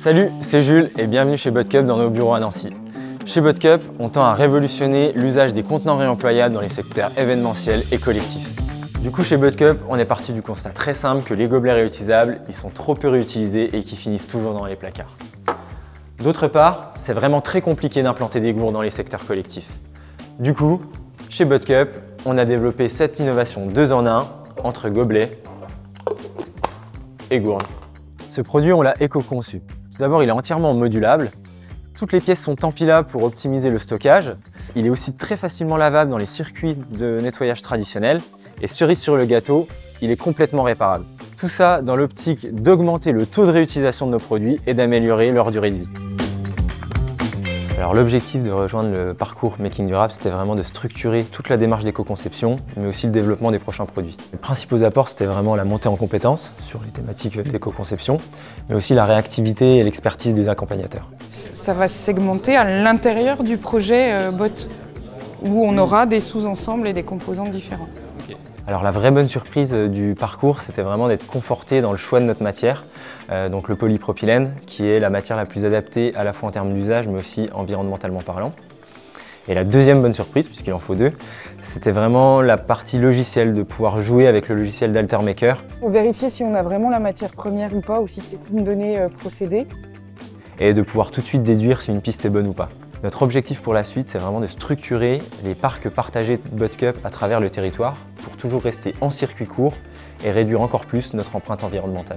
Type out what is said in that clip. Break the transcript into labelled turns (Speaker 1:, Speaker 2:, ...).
Speaker 1: Salut, c'est Jules et bienvenue chez Botcup dans nos bureaux à Nancy. Chez Botcup, on tend à révolutionner l'usage des contenants réemployables dans les secteurs événementiels et collectifs. Du coup, chez Botcup, on est parti du constat très simple que les gobelets réutilisables, ils sont trop peu réutilisés et qui finissent toujours dans les placards. D'autre part, c'est vraiment très compliqué d'implanter des gourdes dans les secteurs collectifs. Du coup, chez Botcup, on a développé cette innovation 2 en 1 entre gobelets et gourdes. Ce produit, on l'a éco-conçu. Tout d'abord, il est entièrement modulable. Toutes les pièces sont empilables pour optimiser le stockage. Il est aussi très facilement lavable dans les circuits de nettoyage traditionnels. Et cerise sur le gâteau, il est complètement réparable. Tout ça dans l'optique d'augmenter le taux de réutilisation de nos produits et d'améliorer leur durée de vie. Alors l'objectif de rejoindre le parcours Making Durable, c'était vraiment de structurer toute la démarche d'éco-conception, mais aussi le développement des prochains produits. Les principaux apports, c'était vraiment la montée en compétences sur les thématiques d'éco-conception, mais aussi la réactivité et l'expertise des accompagnateurs.
Speaker 2: Ça va se segmenter à l'intérieur du projet BOT, où on aura des sous-ensembles et des composants différents.
Speaker 1: Alors la vraie bonne surprise du parcours, c'était vraiment d'être conforté dans le choix de notre matière, donc le polypropylène, qui est la matière la plus adaptée à la fois en termes d'usage, mais aussi environnementalement parlant. Et la deuxième bonne surprise, puisqu'il en faut deux, c'était vraiment la partie logicielle, de pouvoir jouer avec le logiciel d'Altermaker.
Speaker 3: Pour vérifier si on a vraiment la matière première ou pas, ou si c'est une donnée procédée.
Speaker 1: Et de pouvoir tout de suite déduire si une piste est bonne ou pas. Notre objectif pour la suite, c'est vraiment de structurer les parcs partagés de Botcup à travers le territoire pour toujours rester en circuit court et réduire encore plus notre empreinte environnementale.